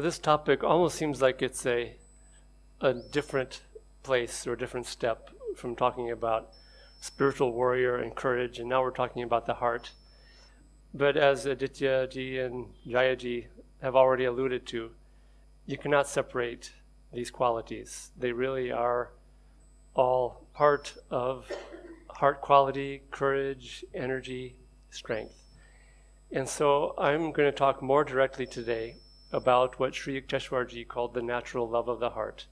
This topic almost seems like it's a different place or a different step from talking about spiritual warrior and courage, and now we're talking about the heart. But as Aditya ji and Jaya ji have already alluded to, you cannot separate these qualities. They really are all part of heart quality, courage, energy, strength. And so I'm going to talk more directly today about what Sri Yukteswarji called the natural love of the heart.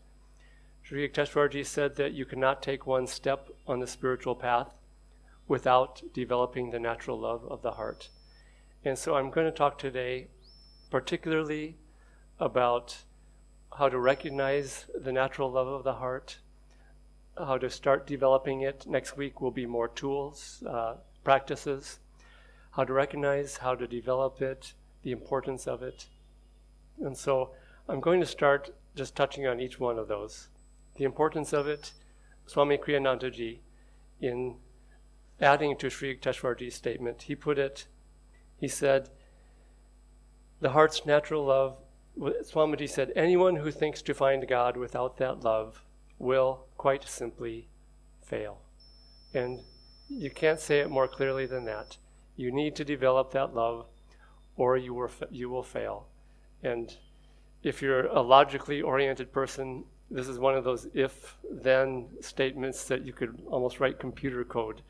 Sri Yukteswarji said that you cannot take one step on the spiritual path without developing the natural love of the heart. And so I'm going to talk today particularly about how to recognize the natural love of the heart, how to start developing it. Next week will be more tools, practices, how to recognize, how to develop it, the importance of it. And so I'm going to start just touching on each one of those. The importance of it, Swami Kriyananda ji, in adding to Sri Yukteswarji's statement, he said, the heart's natural love, Swamiji said, anyone who thinks to find God without that love will quite simply fail. And you can't say it more clearly than that. You need to develop that love or you will fail. And if you're a logically oriented person, this is one of those if-then statements that you could almost write computer code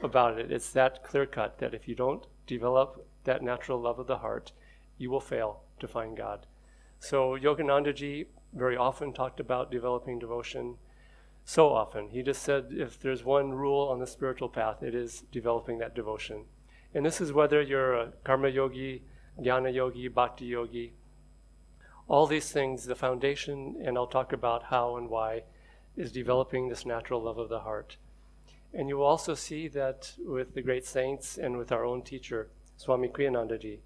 about it. It's that clear-cut that if you don't develop that natural love of the heart, you will fail to find God. So Yogananda ji very often talked about developing devotion. So often. He just said if there's one rule on the spiritual path, it is developing that devotion. And this is whether you're a karma yogi, jnana yogi, bhakti yogi, all these things, the foundation, and I'll talk about how and why, is developing this natural love of the heart. And you will also see that with the great saints and with our own teacher, Swami Kriyananda ji,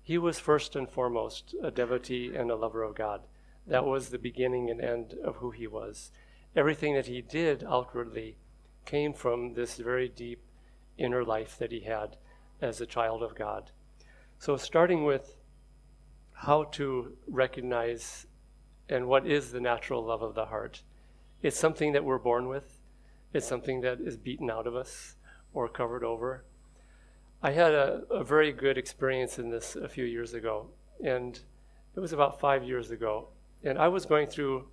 he was first and foremost a devotee and a lover of God. That was the beginning and end of who he was. Everything that he did outwardly came from this very deep inner life that he had as a child of God. So starting with how to recognize and what is the natural love of the heart. It's something that we're born with. It's something that is beaten out of us or covered over. I had a very good experience in this a few years ago, and it was about 5 years ago, and I was going through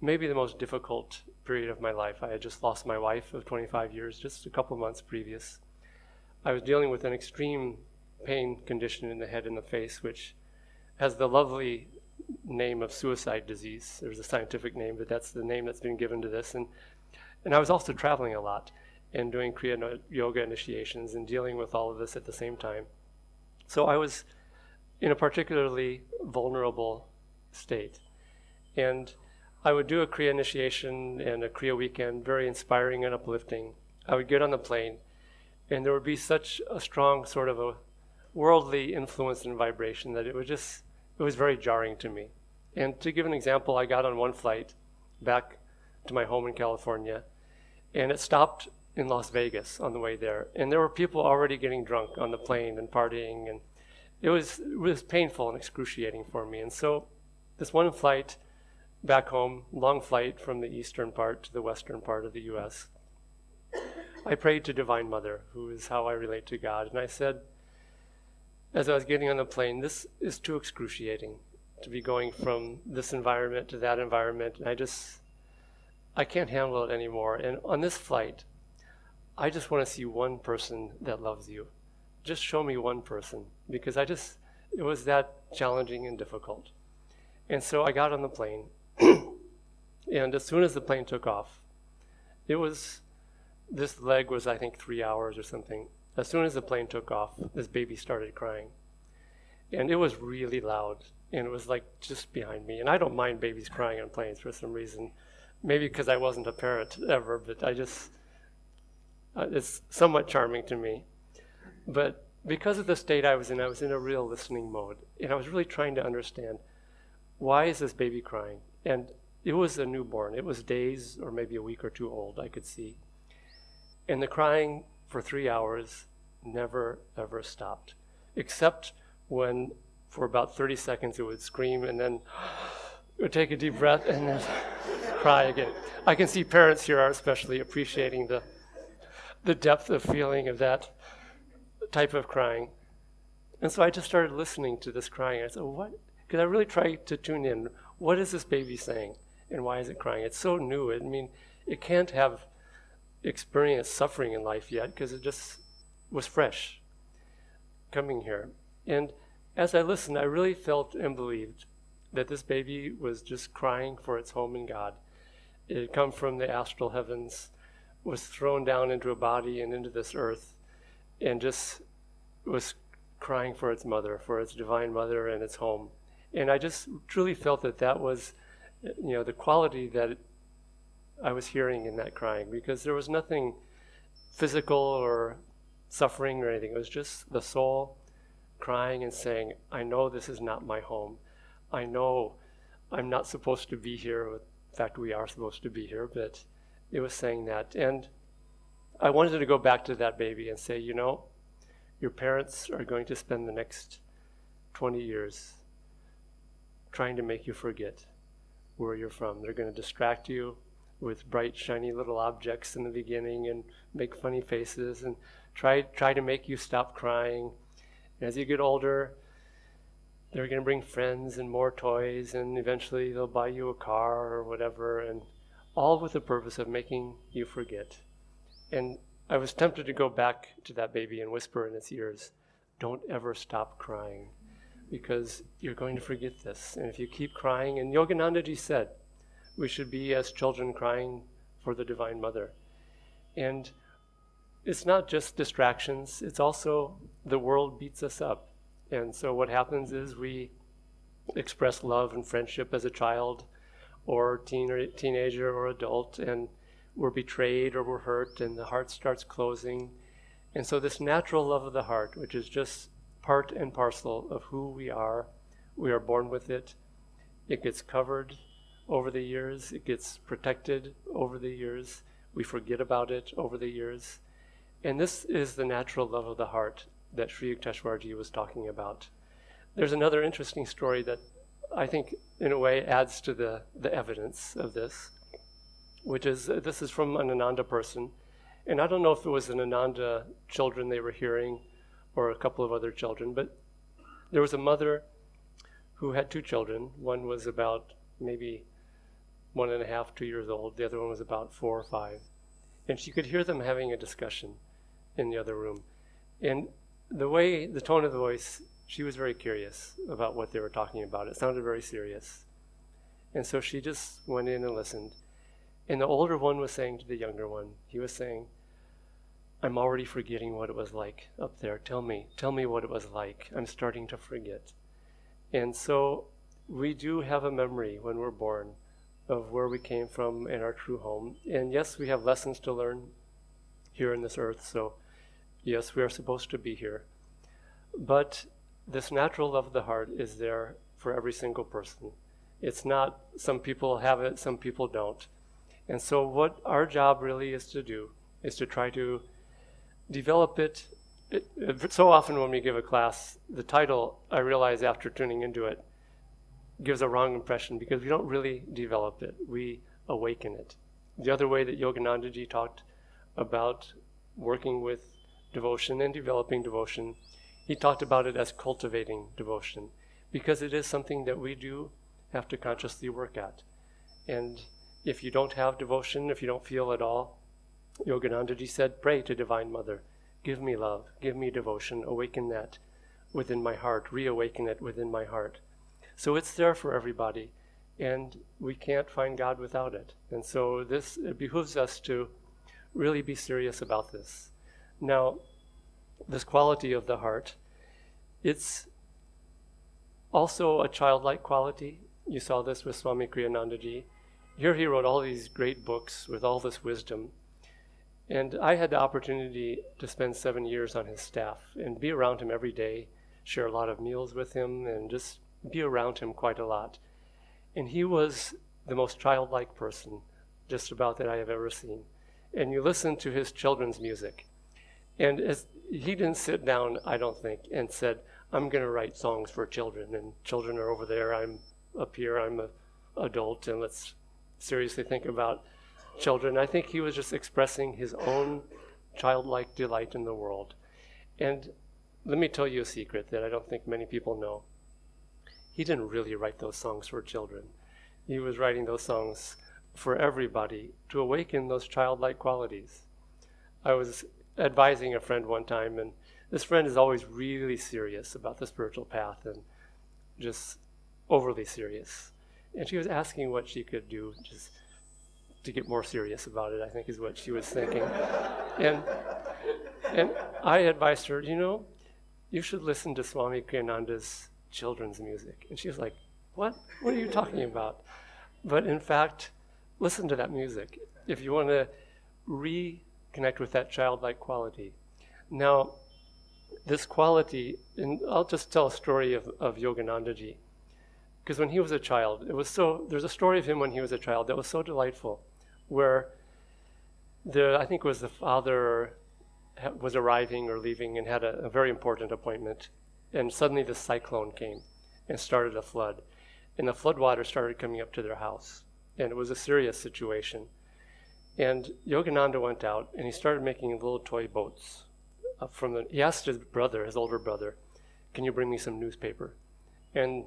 maybe the most difficult period of my life. I had just lost my wife of 25 years, just a couple months previous. I was dealing with an extreme pain condition in the head and the face, which has the lovely name of suicide disease. There's a scientific name, but that's the name that's been given to this. And I was also traveling a lot and doing Kriya yoga initiations and dealing with all of this at the same time. So I was in a particularly vulnerable state. And I would do a Kriya initiation and a Kriya weekend, very inspiring and uplifting. I would get on the plane, and there would be such a strong sort of a worldly influence and vibration that it was very jarring to me. And to give an example, I got on one flight back to my home in California, and it stopped in Las Vegas on the way there. And there were people already getting drunk on the plane and partying, and it was painful and excruciating for me. And so this one flight back home, long flight from the eastern part to the western part of the U.S., I prayed to Divine Mother, who is how I relate to God. And I said, as I was getting on the plane, this is too excruciating to be going from this environment to that environment. And I can't handle it anymore. And on this flight, I just want to see one person that loves you. Just show me one person, because it was that challenging and difficult. And so I got on the plane, and as soon as the plane took off, this leg was, I think, 3 hours or something. As soon as the plane took off, this baby started crying. And it was really loud, and it was like just behind me. And I don't mind babies crying on planes for some reason. Maybe because I wasn't a parent ever, but it's somewhat charming to me. But because of the state I was in a real listening mode. And I was really trying to understand, why is this baby crying? And it was a newborn. It was days or maybe a week or two old, I could see. And the crying for 3 hours never, ever stopped, except when for about 30 seconds it would scream, and then it would take a deep breath and then cry again. I can see parents here are especially appreciating the depth of feeling of that type of crying. And so I just started listening to this crying. I said, what? Because I really tried to tune in. What is this baby saying? And why is it crying? It's so new. I mean, it can't have experienced suffering in life yet because it just was fresh coming here. And as I listened, I really felt and believed that this baby was just crying for its home in God. It had come from the astral heavens, was thrown down into a body and into this earth, and just was crying for its mother, for its divine mother and its home. And I just truly felt that that was, the quality that I was hearing in that crying, because there was nothing physical or suffering or anything. It was just the soul crying and saying, I know this is not my home. I know I'm not supposed to be here. In fact, we are supposed to be here, but it was saying that. And I wanted to go back to that baby and say, your parents are going to spend the next 20 years trying to make you forget where you're from. They're going to distract you with bright, shiny little objects in the beginning and make funny faces and try to make you stop crying. And as you get older, they're going to bring friends and more toys, and eventually they'll buy you a car or whatever, and all with the purpose of making you forget. And I was tempted to go back to that baby and whisper in its ears, don't ever stop crying, because you're going to forget this. And if you keep crying, and Yoganandaji said, we should be as children crying for the Divine Mother. And it's not just distractions, it's also the world beats us up. And so what happens is we express love and friendship as a child or teenager or adult, and we're betrayed or we're hurt, and the heart starts closing. And so this natural love of the heart, which is just part and parcel of who we are born with it. It gets covered over the years. It gets protected over the years. We forget about it over the years. And this is the natural love of the heart that Sri Yukteswarji was talking about. There's another interesting story that I think in a way adds to the evidence of this, which is, this is from an Ananda person. And I don't know if it was an Ananda children they were hearing or a couple of other children, but there was a mother who had two children. One was about maybe 1.5, 2 years old. The other one was about 4 or 5. And she could hear them having a discussion in the other room. And the tone of the voice, she was very curious about what they were talking about. It sounded very serious. And so she just went in and listened. And the older one was saying to the younger one, he was saying, I'm already forgetting what it was like up there. Tell me what it was like. I'm starting to forget. And so we do have a memory when we're born of where we came from and our true home. And yes, we have lessons to learn here in this earth. So yes, we are supposed to be here. But this natural love of the heart is there for every single person. It's not some people have it, some people don't. And so what our job really is to do is to try to develop it. So often when we give a class, the title, I realize after tuning into it, gives a wrong impression because we don't really develop it. We awaken it. The other way that Yoganandaji talked about working with devotion and developing devotion, he talked about it as cultivating devotion, because it is something that we do have to consciously work at. And if you don't have devotion, if you don't feel at all, Yoganandaji said, pray to Divine Mother. Give me love, give me devotion, awaken that within my heart, reawaken it within my heart. So it's there for everybody, and we can't find God without it. And so it behooves us to really be serious about this. Now, this quality of the heart, it's also a childlike quality. You saw this with Swami Kriyanandaji. Here he wrote all these great books with all this wisdom. And I had the opportunity to spend 7 years on his staff and be around him every day, share a lot of meals with him, and just be around him quite a lot. And he was the most childlike person, just about, that I have ever seen. And you listen to his children's music. And he didn't sit down, I don't think, and said, I'm going to write songs for children, and children are over there, I'm up here, I'm an adult, and let's seriously think about children. I think he was just expressing his own childlike delight in the world. And let me tell you a secret that I don't think many people know. He didn't really write those songs for children. He was writing those songs for everybody to awaken those childlike qualities. I was advising a friend one time, and this friend is always really serious about the spiritual path and just overly serious. And she was asking what she could do just to get more serious about it, I think is what she was thinking. And I advised her, you should listen to Swami Kriyananda's children's music. And she was like, what? What are you talking about? But in fact, listen to that music if you want to reconnect with that childlike quality. Now, this quality, and I'll just tell a story of Yoganandaji, because when he was a child, there's a story of him when he was a child that was so delightful, where I think it was the father was arriving or leaving and had a very important appointment, and suddenly the cyclone came and started a flood, and the floodwater started coming up to their house, and it was a serious situation. And Yogananda went out and he started making little toy boats. He asked his older brother, can you bring me some newspaper? And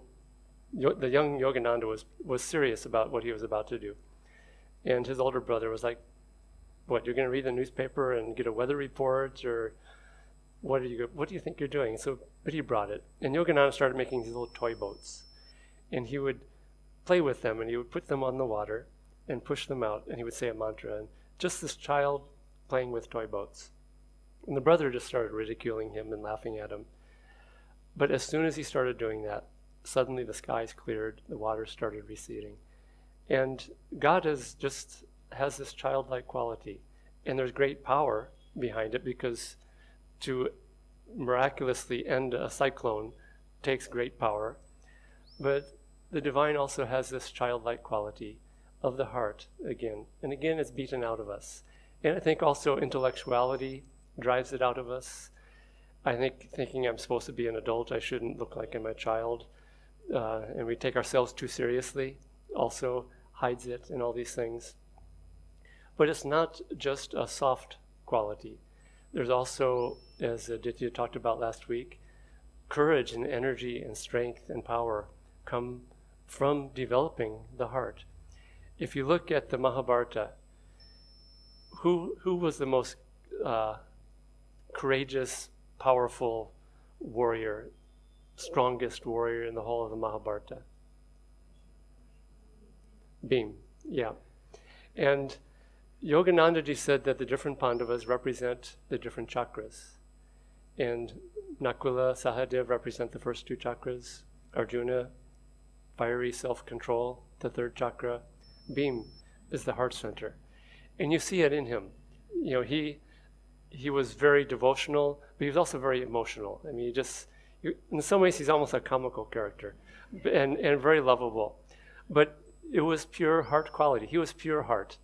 the young Yogananda was serious about what he was about to do. And his older brother was like, what, you're going to read the newspaper and get a weather report, or what do you think you're doing? But he brought it. And Yogananda started making these little toy boats. And he would play with them, and he would put them on the water and push them out, and he would say a mantra. And just this child playing with toy boats. And the brother just started ridiculing him and laughing at him. But as soon as he started doing that, suddenly the skies cleared, the water started receding. And God has this childlike quality. And there's great power behind it, because to miraculously end a cyclone takes great power. But the divine also has this childlike quality of the heart again. And again, it's beaten out of us. And I think also intellectuality drives it out of us. I think thinking I'm supposed to be an adult, I shouldn't look like I'm a child. And we take ourselves too seriously also hides it and all these things. But it's not just a soft quality. There's also, as Aditya talked about last week, courage and energy and strength and power come from developing the heart. If you look at the Mahabharata, who was the most courageous, powerful warrior, strongest warrior in the whole of the Mahabharata? Bhim, yeah. And Yoganandaji said that the different Pandavas represent the different chakras. And Nakula, Sahadev represent the first two chakras. Arjuna, fiery self-control, the third chakra. Bhim is the heart center. And you see it in him. He was very devotional, but he was also very emotional. I mean, in some ways, he's almost a comical character, and very lovable. But it was pure heart quality. He was pure heart.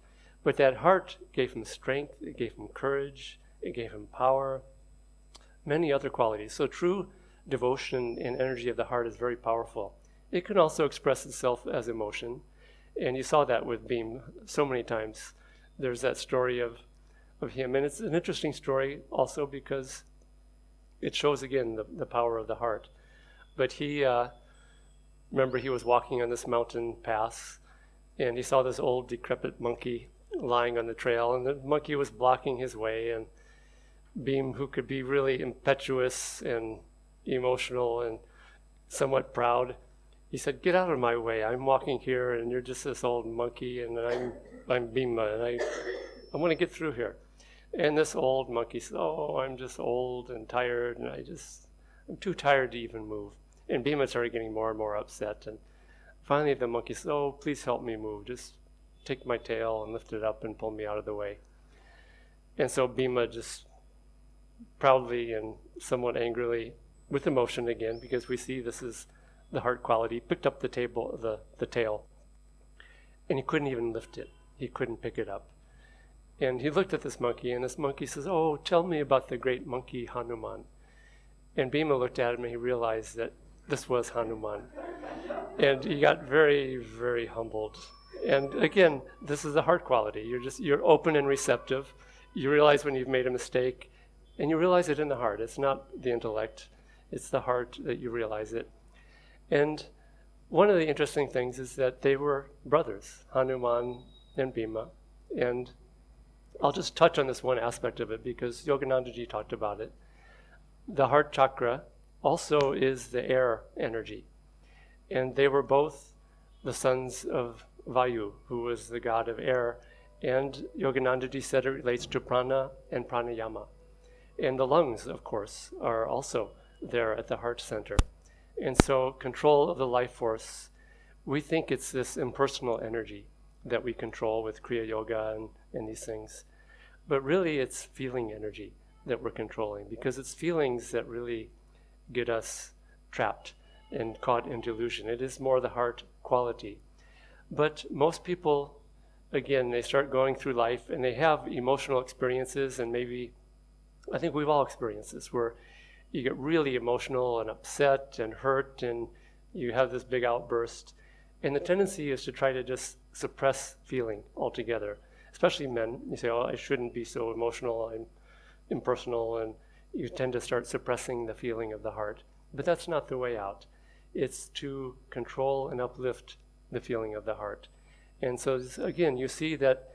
But that heart gave him strength, it gave him courage, it gave him power, many other qualities. So true devotion and energy of the heart is very powerful. It can also express itself as emotion. And you saw that with Bhim so many times. There's that story of him. And it's an interesting story also because it shows again the power of the heart. But remember he was walking on this mountain pass, and he saw this old decrepit monkey lying on the trail, and the monkey was blocking his way, and Bhim, who could be really impetuous and emotional and somewhat proud, he said, "Get out of my way. I'm walking here, and you're just this old monkey, and I'm Bhima, and I want to get through here." And this old monkey said, "Oh, I'm just old and tired, and I'm too tired to even move." And Bhima started getting more and more upset, and finally the monkey said, "Oh, please help me move. Just take my tail and lift it up and pull me out of the way." And so Bhima just proudly and somewhat angrily, with emotion again, because we see this is the heart quality, picked up the tail, and he couldn't even lift it. He couldn't pick it up. And he looked at this monkey, and this monkey says, "Oh, tell me about the great monkey Hanuman." And Bhima looked at him and he realized that this was Hanuman. And he got very, very humbled. And again, this is the heart quality. You're open and receptive. You realize when you've made a mistake, and you realize it in the heart. It's not the intellect. It's the heart that you realize it. And one of the interesting things is that they were brothers, Hanuman and Bhima. And I'll just touch on this one aspect of it because Yoganandaji talked about it. The heart chakra also is the air energy. And they were both the sons of Vayu, who was the god of air. And Yoganandaji said it relates to prana and pranayama. And the lungs, of course, are also there at the heart center. And so control of the life force, we think it's this impersonal energy that we control with Kriya Yoga and these things. But really it's feeling energy that we're controlling, because it's feelings that really get us trapped and caught in delusion. It is more the heart quality. But most people, again, they start going through life and they have emotional experiences, and maybe, I think we've all experienced this, where you get really emotional and upset and hurt and you have this big outburst. And the tendency is to try to just suppress feeling altogether, especially men. You say, oh, I shouldn't be so emotional, I'm impersonal, and you tend to start suppressing the feeling of the heart. But that's not the way out. It's to control and uplift the feeling of the heart. And so again, you see that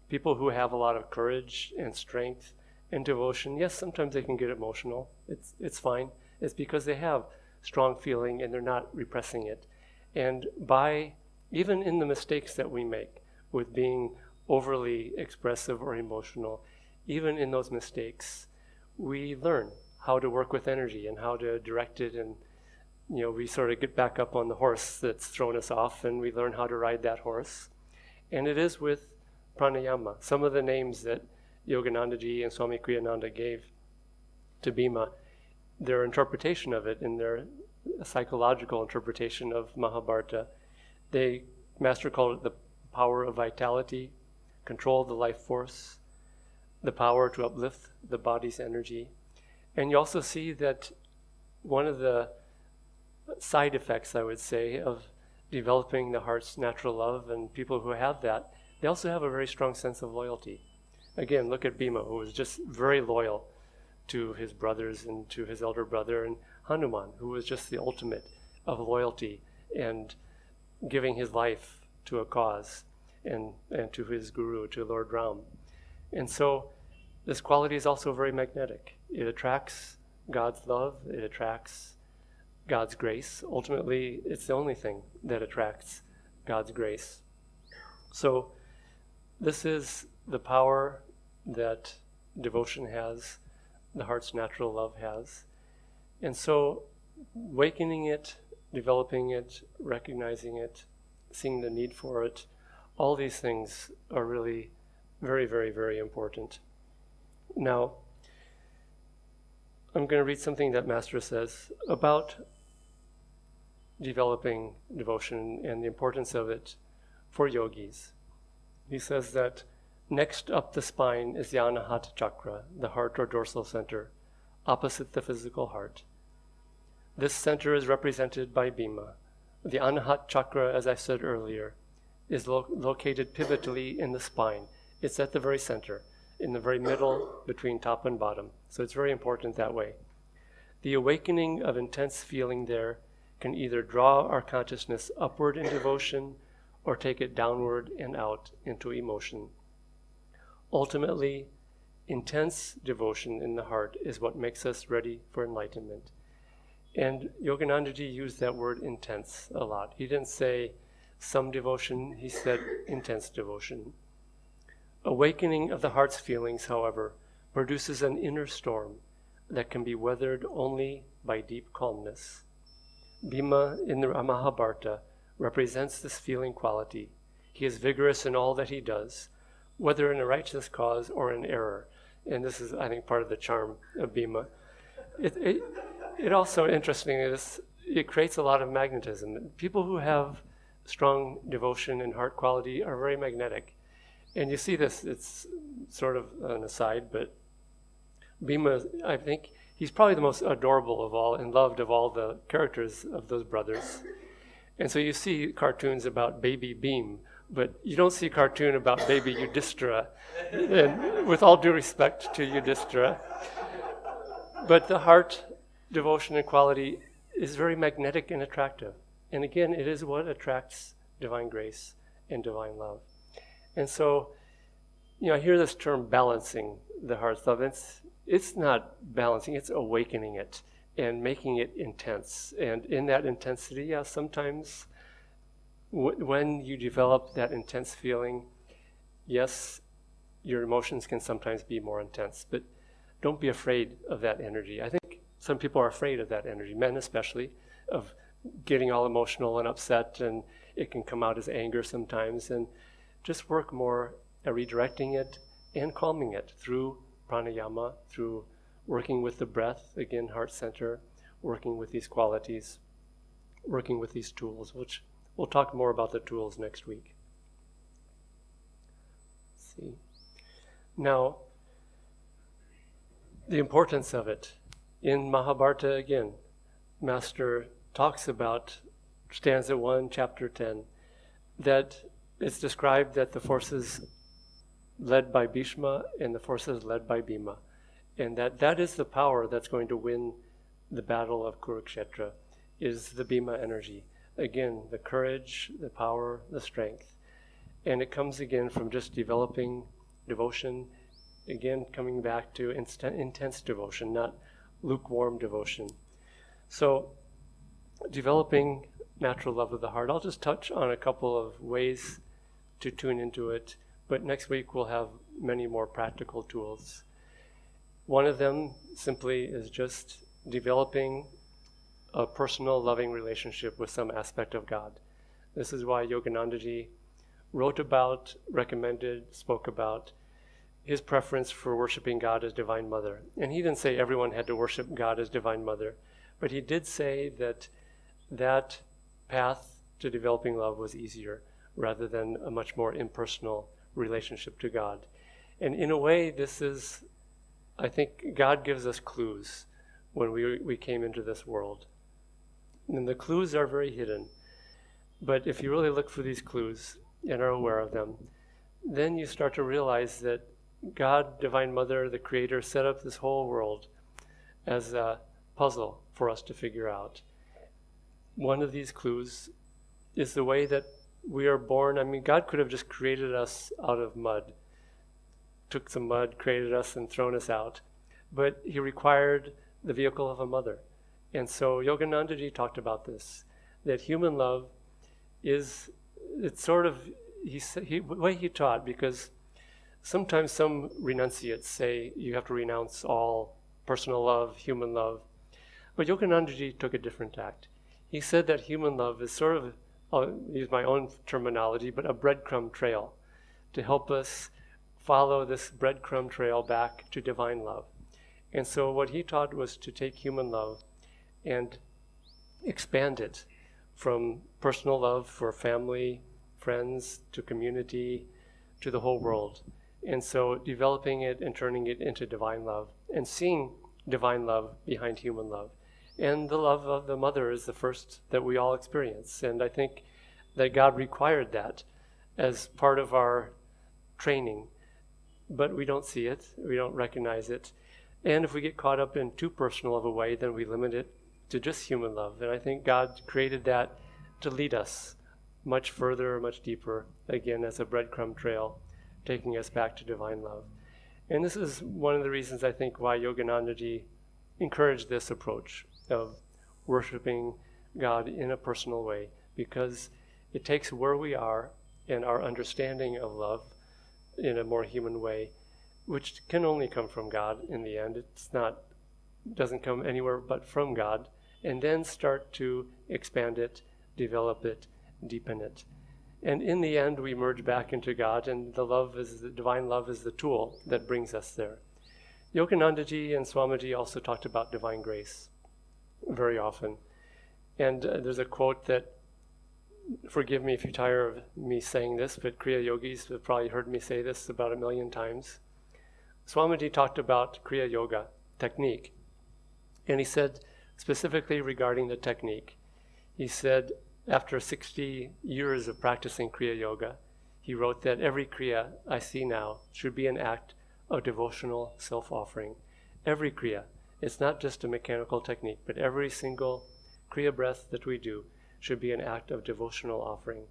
people who have a lot of courage and strength and devotion, yes, sometimes they can get emotional. It's fine. It's because they have strong feeling and they're not repressing it. And by, even in the mistakes that we make with being overly expressive or emotional, even in those mistakes, we learn how to work with energy and how to direct it, and we sort of get back up on the horse that's thrown us off, and we learn how to ride that horse. And it is with pranayama. Some of the names that Yoganandaji and Swami Kriyananda gave to Bhima, their interpretation of it in their psychological interpretation of Mahabharata, Master called it the power of vitality, control of the life force, the power to uplift the body's energy. And you also see that one of the side effects, I would say, of developing the heart's natural love, and people who have that, they also have a very strong sense of loyalty. Again, look at Bhima, who was just very loyal to his brothers and to his elder brother, and Hanuman, who was just the ultimate of loyalty and giving his life to a cause and to his guru, to Lord Ram. And so this quality is also very magnetic. It attracts God's love, it attracts God's grace. Ultimately, it's the only thing that attracts God's grace. So this is the power that devotion has, the heart's natural love has. And so awakening it, developing it, recognizing it, seeing the need for it, all these things are really very, very, very important. Now, I'm going to read something that Master says about developing devotion and the importance of it for yogis. He says that next up the spine is the Anahata chakra, the heart or dorsal center, opposite the physical heart. This center is represented by Bhima. The Anahata chakra, as I said earlier, is located pivotally in the spine. It's at the very center, in the very middle between top and bottom. So it's very important that way. The awakening of intense feeling there can either draw our consciousness upward in devotion or take it downward and out into emotion. Ultimately, intense devotion in the heart is what makes us ready for enlightenment. And Yoganandaji used that word intense a lot. He didn't say some devotion, he said intense devotion. Awakening of the heart's feelings, however, produces an inner storm that can be weathered only by deep calmness. Bhima in the Mahabharata represents this feeling quality. He is vigorous in all that he does, whether in a righteous cause or in error. And this is, I think, part of the charm of Bhima. It also, interestingly, it creates a lot of magnetism. People who have strong devotion and heart quality are very magnetic. And you see this, it's sort of an aside, but Bhima, I think he's probably the most adorable of all and loved of all the characters of those brothers. And so you see cartoons about baby Beam, but you don't see a cartoon about baby Yudhishthira, and with all due respect to Yudhishthira. But the heart, devotion, and quality is very magnetic and attractive. And again, it is what attracts divine grace and divine love. And so, I hear this term balancing the heart's love. It's not balancing, it's awakening it and making it intense. And in that intensity, sometimes when you develop that intense feeling, yes, your emotions can sometimes be more intense, but don't be afraid of that energy. I think some people are afraid of that energy, men especially, of getting all emotional and upset, and it can come out as anger sometimes. And just work more at redirecting it and calming it through pranayama, through working with the breath, again, heart center, working with these qualities, working with these tools, which we'll talk more about the tools next week. Let's see. Now, the importance of it. In Mahabharata, again, Master talks about stanza 1, chapter 10, that it's described that the forces led by Bhishma and the forces led by Bhima, and that is the power that's going to win the battle of Kurukshetra, is the Bhima energy. Again, the courage, the power, the strength. And it comes again from just developing devotion, again coming back to intense devotion, not lukewarm devotion. So developing natural love of the heart. I'll just touch on a couple of ways to tune into it, but next week we'll have many more practical tools. One of them simply is just developing a personal loving relationship with some aspect of God. This is why Yoganandaji wrote about, recommended, spoke about his preference for worshiping God as Divine Mother. And he didn't say everyone had to worship God as Divine Mother, but he did say that that path to developing love was easier rather than a much more impersonal relationship to God. And in a way, this is, I think God gives us clues when we came into this world. And the clues are very hidden. But if you really look for these clues and are aware of them, then you start to realize that God, Divine Mother, the Creator, set up this whole world as a puzzle for us to figure out. One of these clues is the way that we are born. I mean, God could have just created us out of mud, took some mud, created us, and thrown us out. But he required the vehicle of a mother. And so Yoganandaji talked about this, that human love is, it's sort of, the way he taught, because sometimes some renunciates say you have to renounce all personal love, human love. But Yoganandaji took a different tact. He said that human love is sort of, I'll use my own terminology, but a breadcrumb trail to help us follow this breadcrumb trail back to divine love. And so what he taught was to take human love and expand it from personal love for family, friends, to community, to the whole world. And so developing it and turning it into divine love and seeing divine love behind human love. And the love of the mother is the first that we all experience. And I think that God required that as part of our training. But we don't see it, we don't recognize it. And if we get caught up in too personal of a way, then we limit it to just human love. And I think God created that to lead us much further, much deeper, again, as a breadcrumb trail, taking us back to divine love. And this is one of the reasons I think why Yoganandaji encouraged this approach of worshiping God in a personal way, because it takes where we are and our understanding of love in a more human way, which can only come from God in the end. Doesn't come anywhere but from God, and then start to expand it, develop it, deepen it. And in the end, we merge back into God, and the divine love is the tool that brings us there. Yoganandaji and Swamiji also talked about divine grace very often. And there's a quote that, forgive me if you're tired of me saying this, but Kriya yogis have probably heard me say this about 1 million times. Swamiji talked about Kriya yoga technique. And he said, specifically regarding the technique, he said, after 60 years of practicing Kriya Yoga, he wrote that every Kriya I see now should be an act of devotional self-offering. Every Kriya. It's not just a mechanical technique, but every single Kriya breath that we do should be an act of devotional offering.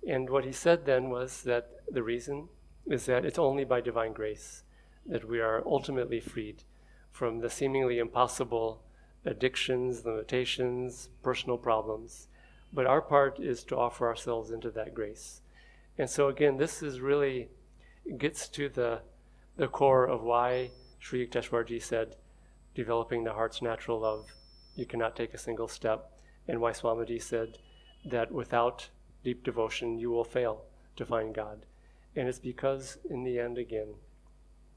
And what he said then was that the reason is that it's only by divine grace that we are ultimately freed from the seemingly impossible addictions, limitations, personal problems. But our part is to offer ourselves into that grace. And so again, this is really gets to the core of why Sri Yukteswarji said, developing the heart's natural love, you cannot take a single step. And why Swamiji said that without deep devotion, you will fail to find God. And it's because in the end, again,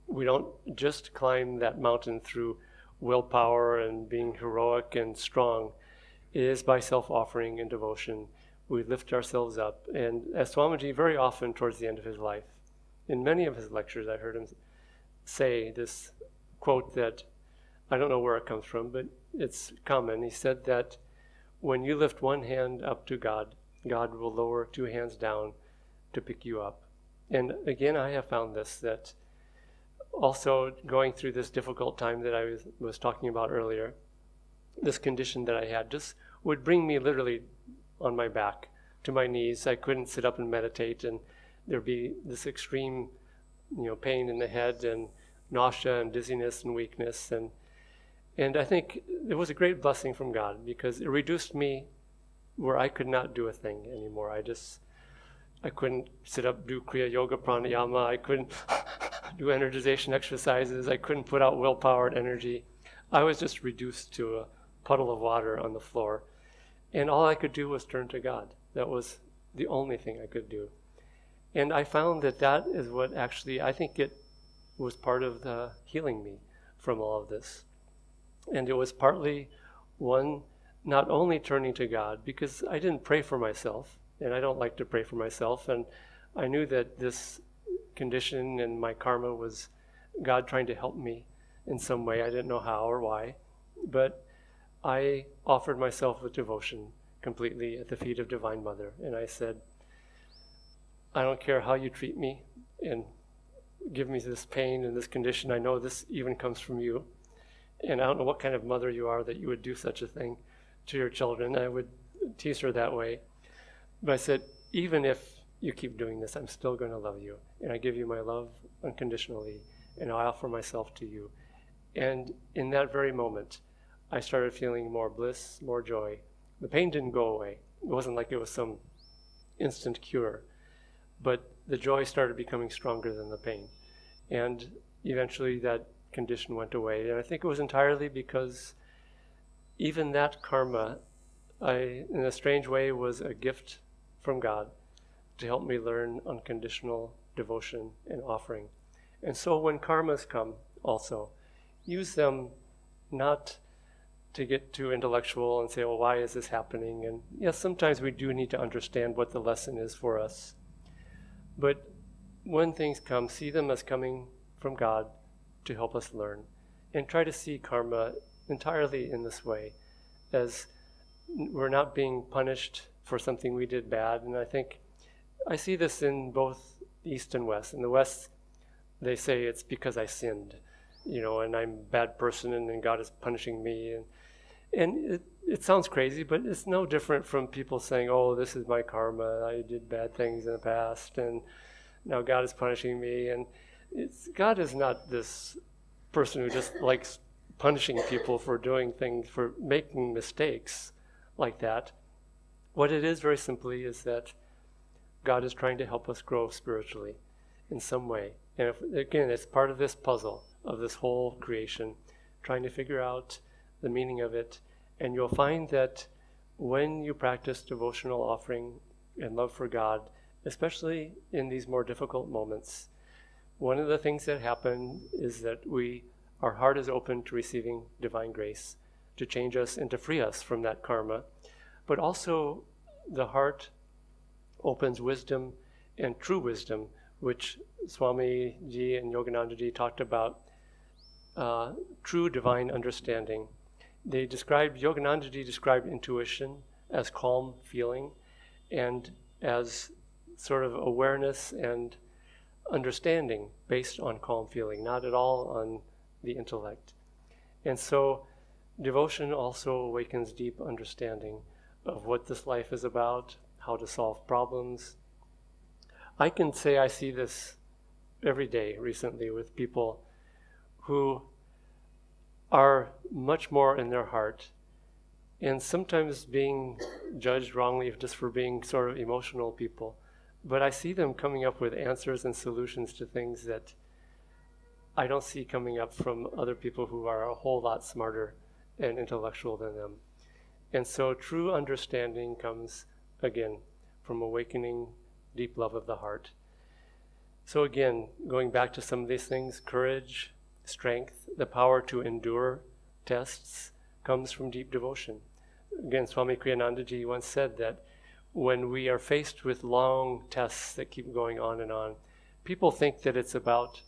we don't just climb that mountain through willpower and being heroic and strong. It is by self-offering and devotion. We lift ourselves up. And as Swamiji very often towards the end of his life, in many of his lectures, I heard him say this quote that I don't know where it comes from, but it's common. He said that when you lift one hand up to God, God will lower two hands down to pick you up. And again, I have found this, that also going through this difficult time that I was talking about earlier, this condition that I had just would bring me literally on my back to my knees. I couldn't sit up and meditate, and there'd be this extreme, pain in the head and nausea and dizziness and weakness. And I think it was a great blessing from God, because it reduced me where I could not do a thing anymore. I couldn't sit up, do Kriya Yoga Pranayama. I couldn't do energization exercises. I couldn't put out willpower and energy. I was just reduced to a puddle of water on the floor. And all I could do was turn to God. That was the only thing I could do. And I found that is what actually, I think it was part of the healing me from all of this. And it was partly, one, not only turning to God, because I didn't pray for myself, and I don't like to pray for myself, and I knew that this condition and my karma was God trying to help me in some way. I didn't know how or why, but I offered myself with devotion completely at the feet of Divine Mother, and I said, I don't care how you treat me and give me this pain and this condition. I know this even comes from you, and I don't know what kind of mother you are that you would do such a thing to your children. I would tease her that way. But I said, even if you keep doing this, I'm still going to love you. And I give you my love unconditionally, and I offer myself to you. And in that very moment, I started feeling more bliss, more joy. The pain didn't go away. It wasn't like it was some instant cure. But the joy started becoming stronger than the pain. And eventually that condition went away. And I think it was entirely because even that karma, in a strange way, was a gift from God to help me learn unconditional devotion and offering. And so when karmas come also, use them not to get too intellectual and say, well, why is this happening? And yes, sometimes we do need to understand what the lesson is for us. But when things come, see them as coming from God to help us learn. And try to see karma entirely in this way, as we're not being punished for something we did bad. And I think I see this in both East and West. In the West, they say it's because I sinned, and I'm a bad person and then God is punishing me. And it sounds crazy, but it's no different from people saying, oh, this is my karma. I did bad things in the past and now God is punishing me. And God is not this person who just likes punishing people for doing things, for making mistakes like that. What it is, very simply, is that God is trying to help us grow spiritually in some way. And again, it's part of this puzzle of this whole creation, trying to figure out the meaning of it. And you'll find that when you practice devotional offering and love for God, especially in these more difficult moments, one of the things that happen is that our heart is open to receiving divine grace to change us and to free us from that karma. But also the heart opens wisdom and true wisdom, which Swamiji and Yoganandaji talked about, true divine understanding. Yoganandaji described intuition as calm feeling and as sort of awareness and understanding based on calm feeling, not at all on the intellect. And so devotion also awakens deep understanding of what this life is about, how to solve problems. I can say I see this every day recently with people who are much more in their heart and sometimes being judged wrongly just for being sort of emotional people. But I see them coming up with answers and solutions to things that I don't see coming up from other people who are a whole lot smarter and intellectual than them. And so true understanding comes, again, from awakening deep love of the heart. So again, going back to some of these things, courage, strength, the power to endure tests comes from deep devotion. Again, Swami Kriyanandaji once said that when we are faced with long tests that keep going on and on, people think that it's about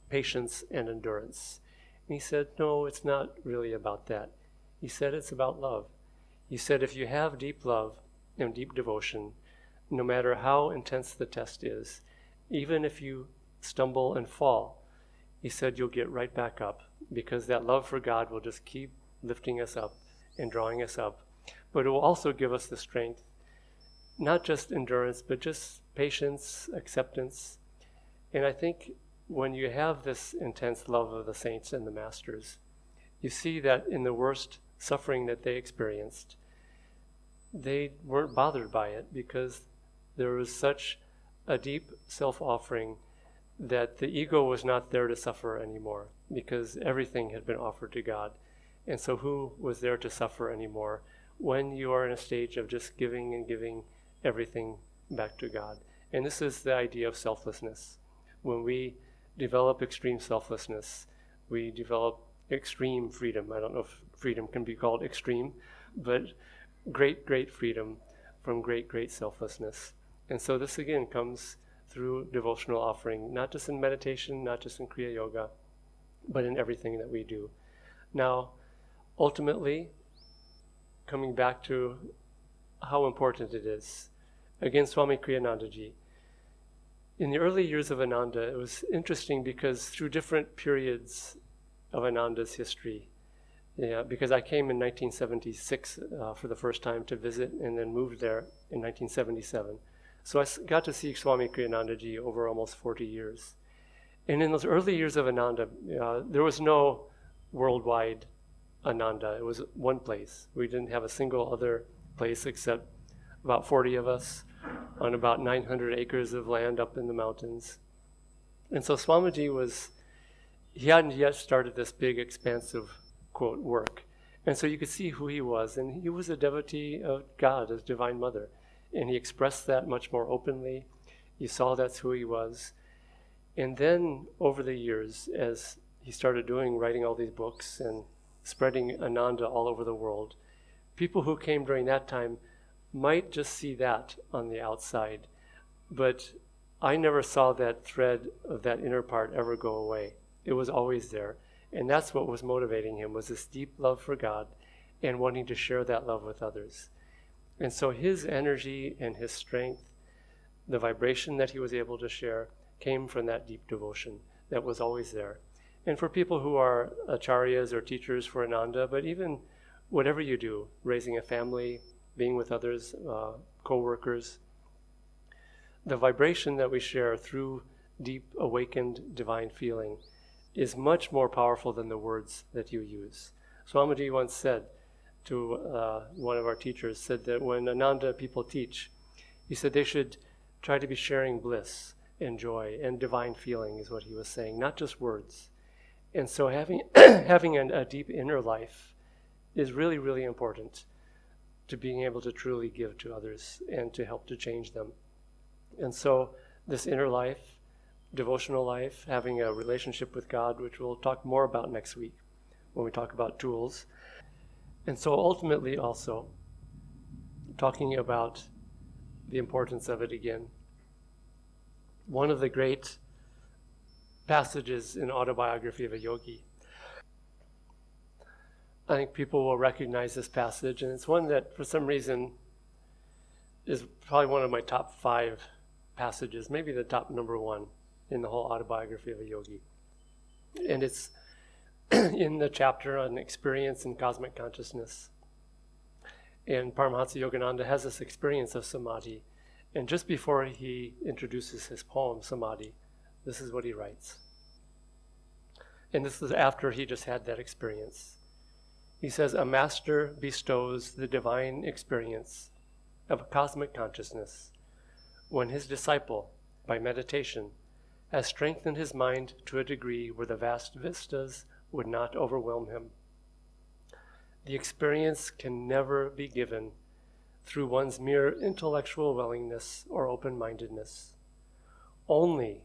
patience and endurance. And he said, no, it's not really about that. He said it's about love. He said if you have deep love and deep devotion, no matter how intense the test is, even if you stumble and fall, he said you'll get right back up, because that love for God will just keep lifting us up and drawing us up. But it will also give us the strength, not just endurance, but just patience, acceptance. And I think when you have this intense love of the saints and the masters, you see that in the worst suffering that they experienced, they weren't bothered by it because there was such a deep self-offering that the ego was not there to suffer anymore, because everything had been offered to God. And so who was there to suffer anymore when you are in a stage of just giving and giving everything back to God? And this is the idea of selflessness. When we develop extreme selflessness, we develop extreme freedom. I don't know if freedom can be called extreme, but great, great freedom from great, great selflessness. And so this again comes through devotional offering, not just in meditation, not just in Kriya Yoga, but in everything that we do. Now, ultimately, coming back to how important it is, again, Swami Kriyanandaji, in the early years of Ananda, it was interesting because through different periods of Ananda's history, because I came in 1976 for the first time to visit and then moved there in 1977. So I got to see Swami Kriyanandaji over almost 40 years. And in those early years of Ananda, there was no worldwide Ananda. It was one place. We didn't have a single other place except about 40 of us on about 900 acres of land up in the mountains. And so Swamiji he hadn't yet started this big, expansive, quote, work. And so you could see who he was. And he was a devotee of God, as Divine Mother. And he expressed that much more openly. You saw that's who he was. And then over the years, as he started writing all these books and spreading Ananda all over the world, people who came during that time might just see that on the outside. But I never saw that thread of that inner part ever go away. It was always there. And that's what was motivating him, was this deep love for God and wanting to share that love with others. And so his energy and his strength, the vibration that he was able to share, came from that deep devotion that was always there. And for people who are acharyas or teachers for Ananda, but even whatever you do, raising a family, being with others, co-workers, the vibration that we share through deep awakened divine feeling is much more powerful than the words that you use. Swamiji once said to one of our teachers, said that when Ananda people teach, he said they should try to be sharing bliss and joy and divine feeling is what he was saying, not just words. And so having a deep inner life is really, really important to being able to truly give to others and to help to change them. And so this inner life, devotional life, having a relationship with God, which we'll talk more about next week when we talk about tools. And so ultimately also talking about the importance of it again. One of the great passages in Autobiography of a Yogi. I think people will recognize this passage, and it's one that for some reason is probably one of my top 5 passages, maybe the top number 1 in the whole autobiography of a yogi. And it's in the chapter on experience in cosmic consciousness. And Paramahansa Yogananda has this experience of samadhi. And just before he introduces his poem, Samadhi, this is what he writes. And this is after he just had that experience. He says, "A master bestows the divine experience of a cosmic consciousness when his disciple, by meditation, has strengthened his mind to a degree where the vast vistas would not overwhelm him. The experience can never be given through one's mere intellectual willingness or open-mindedness. Only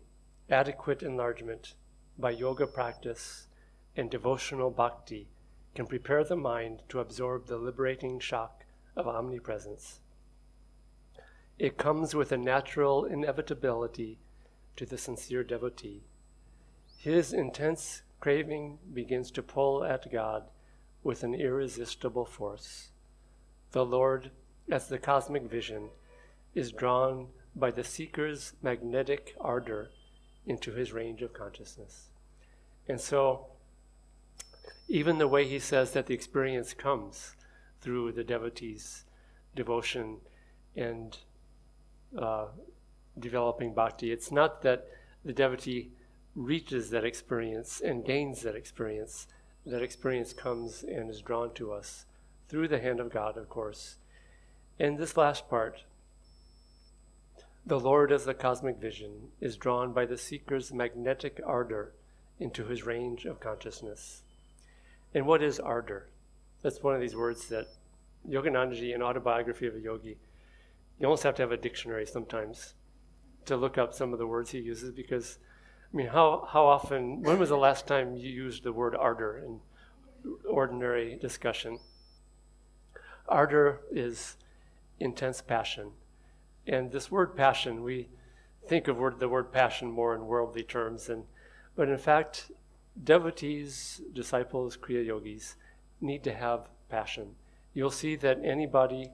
adequate enlargement by yoga practice and devotional bhakti can prepare the mind to absorb the liberating shock of omnipresence. It comes with a natural inevitability to the sincere devotee. His intense craving begins to pull at God with an irresistible force. The Lord, as the cosmic vision, is drawn by the seeker's magnetic ardor into his range of consciousness." And so, even the way he says that the experience comes through the devotee's devotion and developing bhakti, it's not that the devotee reaches that experience and gains that experience. That experience comes and is drawn to us through the hand of God, of course. And this last part, the Lord as the cosmic vision is drawn by the seeker's magnetic ardor into his range of consciousness. And what is ardor? That's one of these words that Yoganandaji, in Autobiography of a Yogi, you almost have to have a dictionary sometimes to look up some of the words he uses, because, I mean, how often, when was the last time you used the word ardor in ordinary discussion? Ardor is intense passion. And this word passion, we think of the word passion more in worldly terms, but in fact, devotees, disciples, Kriya yogis need to have passion. You'll see that anybody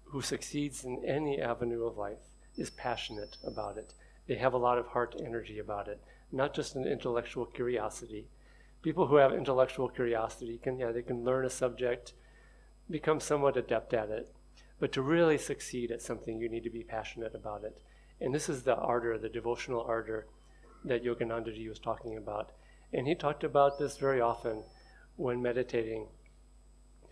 who succeeds in any avenue of life is passionate about it. They have a lot of heart energy about it, not just an intellectual curiosity. People who have intellectual curiosity they can learn a subject, become somewhat adept at it. But to really succeed at something, you need to be passionate about it. And this is the ardor, the devotional ardor that Yoganandaji was talking about. And he talked about this very often when meditating.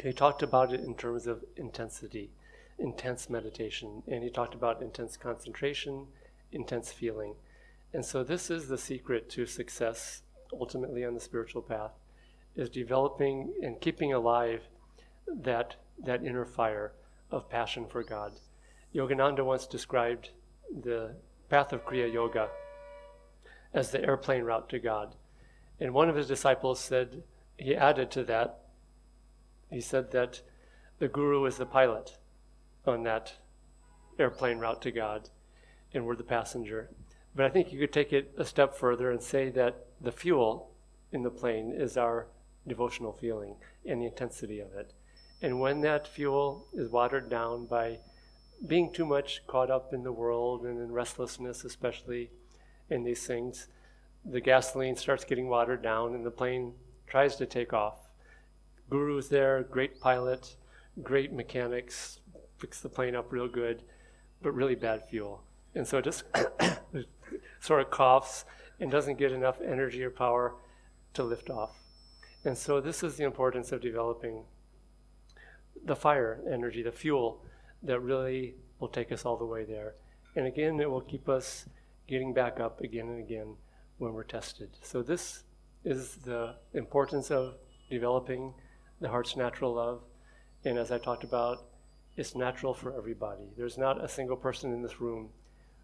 He talked about it in terms of intensity, intense meditation. And he talked about intense concentration, intense feeling. And so this is the secret to success, ultimately on the spiritual path, is developing and keeping alive that inner fire of passion for God. Yogananda once described the path of Kriya Yoga as the airplane route to God. And one of his disciples said, he added to that, he said that the guru is the pilot on that airplane route to God, and we're the passenger. But I think you could take it a step further and say that the fuel in the plane is our devotional feeling and the intensity of it. And when that fuel is watered down by being too much caught up in the world and in restlessness, especially in these things, the gasoline starts getting watered down and the plane tries to take off. Guru's there, great pilot, great mechanics, fix the plane up real good, but really bad fuel. And so it just sort of coughs and doesn't get enough energy or power to lift off. And so this is the importance of developing the fire energy, the fuel that really will take us all the way there. And again, it will keep us getting back up again and again when we're tested. So this is the importance of developing the heart's natural love. And as I talked about, it's natural for everybody. There's not a single person in this room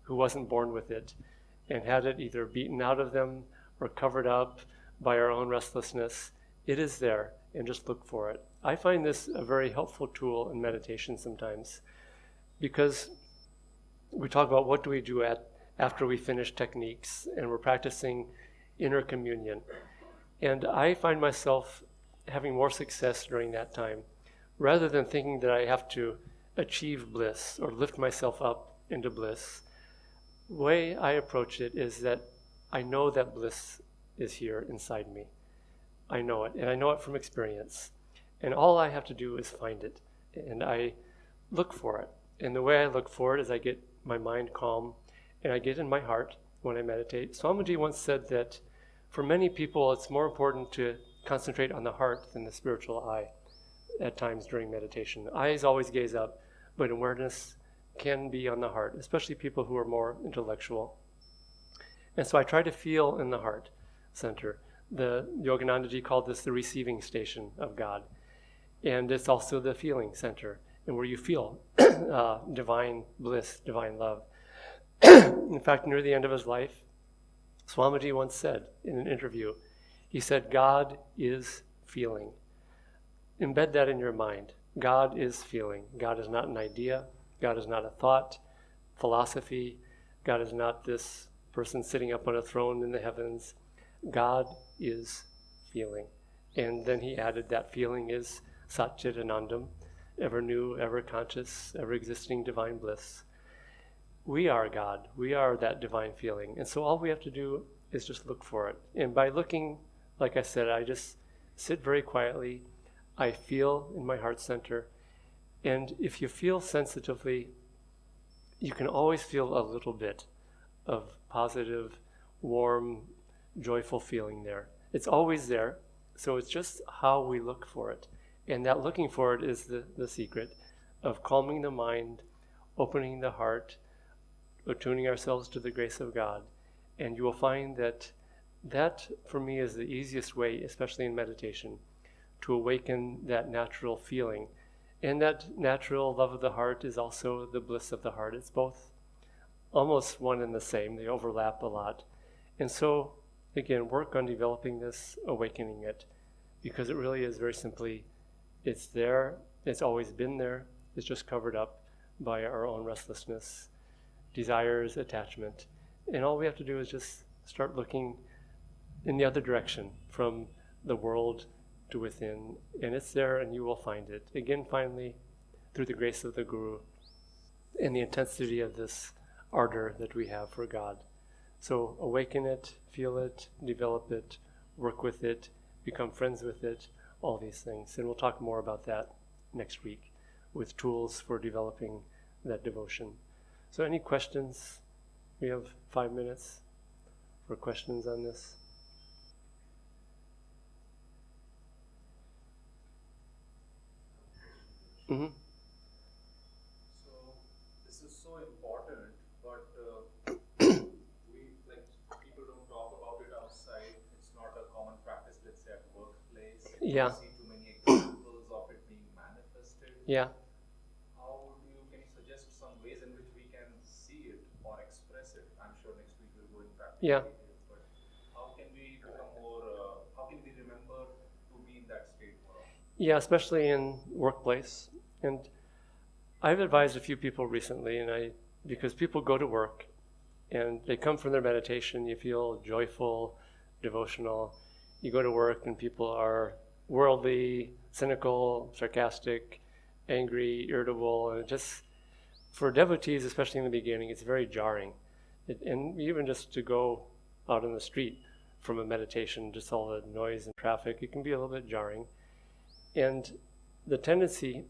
who wasn't born with it and had it either beaten out of them or covered up by our own restlessness. It is there, and just look for it. I find this a very helpful tool in meditation sometimes, because we talk about what do we do after we finish techniques and we're practicing inner communion. And I find myself having more success during that time, rather than thinking that I have to achieve bliss or lift myself up into bliss. The way I approach it is that I know that bliss is here inside me. I know it, and I know it from experience. And all I have to do is find it, and I look for it. And the way I look for it is I get my mind calm, and I get in my heart when I meditate. Swamiji once said that for many people, it's more important to concentrate on the heart than the spiritual eye at times during meditation. The eyes always gaze up, but awareness can be on the heart, especially people who are more intellectual. And so I try to feel in the heart center. The Yoganandaji called this the receiving station of God. And it's also the feeling center, and where you feel divine bliss, divine love. In fact, near the end of his life, Swamiji once said in an interview, he said, God is feeling. Embed that in your mind. God is feeling. God is not an idea. God is not a thought, philosophy. God is not this person sitting up on a throne in the heavens. God is feeling. And then he added that feeling is Satchit Anandam, ever new, ever conscious, ever existing divine bliss. We are God. We are that divine feeling. And so all we have to do is just look for it. And by looking, like I said, I just sit very quietly. I feel in my heart center. And if you feel sensitively, you can always feel a little bit of positive, warm, joyful feeling there. It's always there. So it's just how we look for it. And that looking for it is the secret of calming the mind, opening the heart, attuning ourselves to the grace of God. And you will find that for me is the easiest way, especially in meditation, to awaken that natural feeling. And that natural love of the heart is also the bliss of the heart. It's both almost one and the same. They overlap a lot. And so, again, work on developing this, awakening it, because it really is very simply, it's there, it's always been there, it's just covered up by our own restlessness, desires, attachment. And all we have to do is just start looking in the other direction, from the world to within, and it's there and you will find it. Again, finally, through the grace of the Guru and the intensity of this ardor that we have for God. So awaken it, feel it, develop it, work with it, become friends with it, all these things. And we'll talk more about that next week with tools for developing that devotion. So any questions? We have 5 minutes for questions on this. Mm-hmm. So this is so important, but people don't talk about it outside. It's not a common practice, let's say at workplace. Yeah. We see too many examples of it being manifested. Yeah. Can you suggest some ways in which we can see it or express it? I'm sure next week we'll go in practice. Yeah. But how can we become more, how can we remember to be in that state more often? Yeah, especially in workplace. And I've advised a few people recently, because people go to work and they come from their meditation, you feel joyful, devotional. You go to work and people are worldly, cynical, sarcastic, angry, irritable, and just for devotees, especially in the beginning, it's very jarring. And even just to go out on the street from a meditation, just all the noise and traffic, it can be a little bit jarring. And the tendency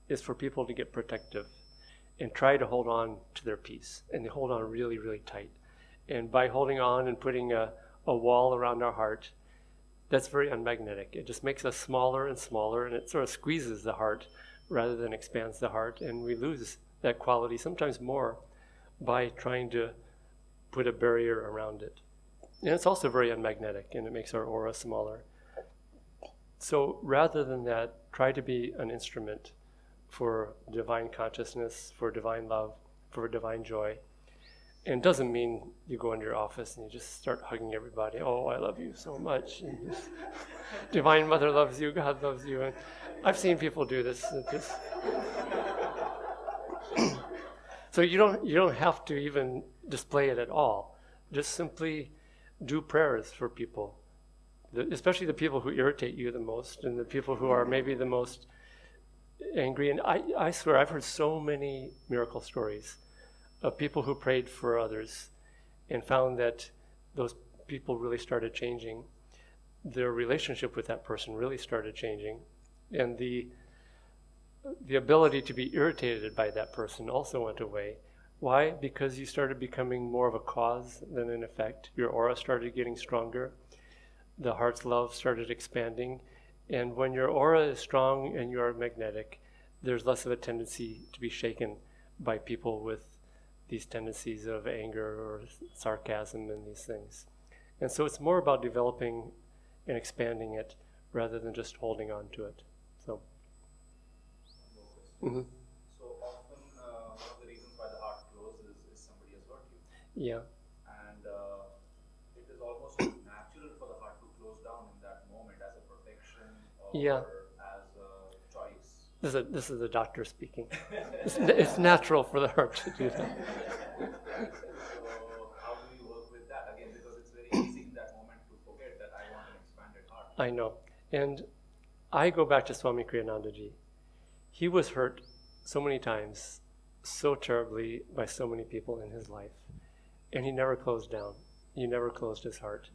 is for people to get protective and try to hold on to their peace. And they hold on really, really tight. And by holding on and putting a wall around our heart, that's very unmagnetic. It just makes us smaller and smaller, and it sort of squeezes the heart rather than expands the heart. And we lose that quality, sometimes more, by trying to put a barrier around it. And it's also very unmagnetic, and it makes our aura smaller. So rather than that, try to be an instrument for divine consciousness, for divine love, for divine joy. And it doesn't mean you go into your office and you just start hugging everybody. Oh, I love you so much. And just, Divine Mother loves you, God loves you. And I've seen people do this. So you don't have to even display it at all. Just simply do prayers for people. especially the people who irritate you the most, and the people who are maybe the most angry. And I swear, I've heard so many miracle stories of people who prayed for others and found that those people really started changing. Their relationship with that person really started changing. And the ability to be irritated by that person also went away. Why? Because you started becoming more of a cause than an effect. Your aura started getting stronger. The heart's love started expanding. And when your aura is strong and you are magnetic, there's less of a tendency to be shaken by people with these tendencies of anger or sarcasm and these things. And so it's more about developing and expanding it rather than just holding on to it. So. Mm-hmm. So often, one of the reasons why the heart closes is somebody has hurt you. Yeah. And it is almost natural for the heart to close down in that moment as a protection or as a choice. This is the doctor speaking. It's natural for the heart to do that. So how do you work with that? Again, because it's very easy in that moment to forget that I want an expanded heart. I know. And I go back to Swami Kriyanandaji. He was hurt so many times, so terribly by so many people in his life. And he never closed down. He never closed his heart.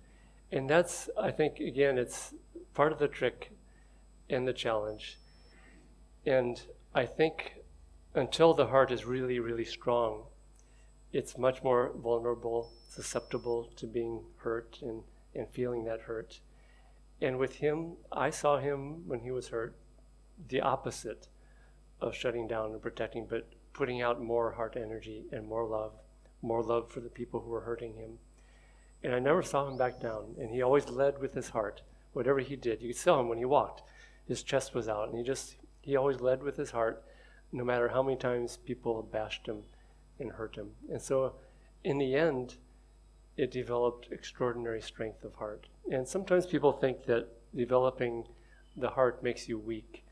And that's, I think, again, it's part of the trick and the challenge. And I think until the heart is really, really strong, it's much more vulnerable, susceptible to being hurt and feeling that hurt. And with him, I saw him when he was hurt, the opposite of shutting down and protecting, but putting out more heart energy and more love for the people who were hurting him. And I never saw him back down. And he always led with his heart. Whatever he did, you could see him when he walked, his chest was out, and he always led with his heart, no matter how many times people bashed him and hurt him. And so in the end, it developed extraordinary strength of heart. And sometimes people think that developing the heart makes you weak,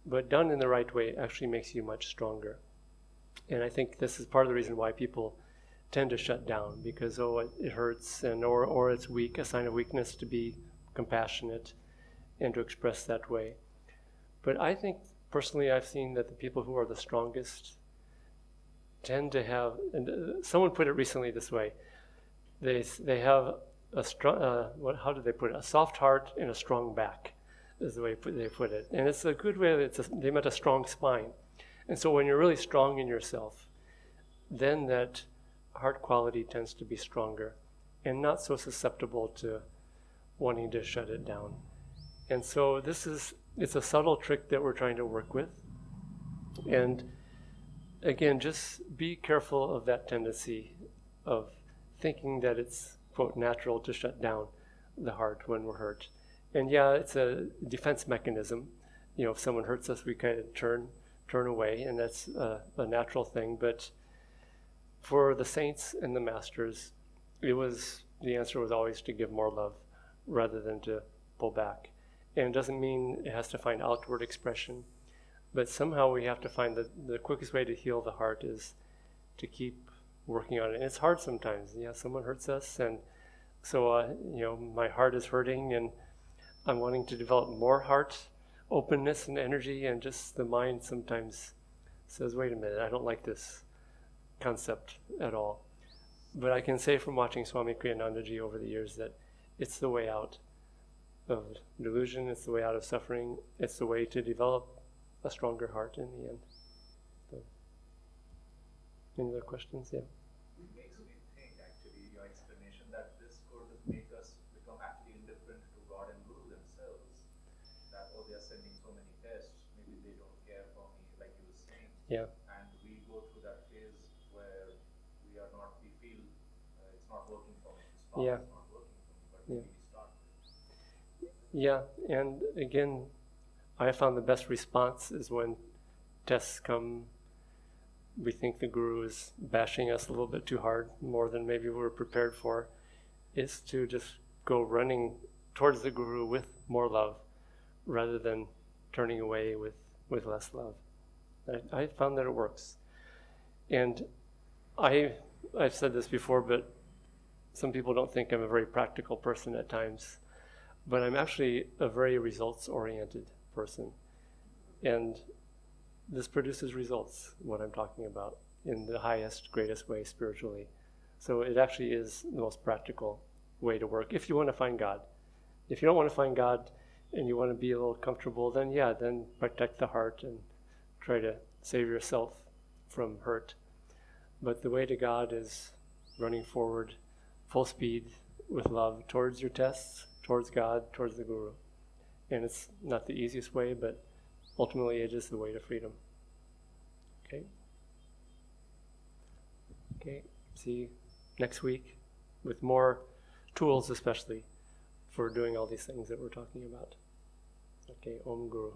but done in the right way actually makes you much stronger. And I think this is part of the reason why people tend to shut down, because it hurts or it's weak, a sign of weakness to be compassionate and to express that way. But I think personally I've seen that the people who are the strongest tend to have, and someone put it recently this way, they have a strong, how did they put it? A soft heart and a strong back is the way they put it. And it's a good way, they meant a strong spine. And so when you're really strong in yourself, then that heart quality tends to be stronger and not so susceptible to wanting to shut it down. And so it's a subtle trick that we're trying to work with. And again, just be careful of that tendency of thinking that it's, quote, natural to shut down the heart when we're hurt. And yeah, it's a defense mechanism. You know, if someone hurts us, we kind of turn away, and that's a natural thing. But for the saints and the masters, the answer was always to give more love rather than to pull back. And it doesn't mean it has to find outward expression, but somehow we have to find the quickest way to heal the heart is to keep working on it. And it's hard sometimes. Yeah, someone hurts us, and so my heart is hurting, and I'm wanting to develop more heart openness and energy, and just the mind sometimes says, wait a minute, I don't like this concept at all. But I can say from watching Swami Kriyanandaji over the years that it's the way out of delusion, it's the way out of suffering, it's the way to develop a stronger heart in the end. So, any other questions? Yeah. It makes me think, actually, your explanation that this could make us become actually indifferent to God and Guru themselves. That, they are sending so many tests, maybe they don't care for me, like you were saying. Yeah. And we go through that phase where we feel it's not working for me, it's not working for me, but maybe we start. Yeah, and again, I found the best response is when tests come, we think the Guru is bashing us a little bit too hard, more than maybe we were prepared for, is to just go running towards the Guru with more love, rather than turning away with less love. I found that it works. And I've said this before, but some people don't think I'm a very practical person at times. but I'm actually a very results-oriented person. And this produces results, what I'm talking about, in the highest, greatest way spiritually. So it actually is the most practical way to work if you want to find God. If you don't want to find God and you want to be a little comfortable, then then protect the heart and try to save yourself from hurt. But the way to God is running forward, full speed, with love towards your tests, towards God, towards the Guru. And it's not the easiest way, but ultimately it is the way to freedom. Okay? Okay, see you next week with more tools, especially for doing all these things that we're talking about. Okay, Om Guru.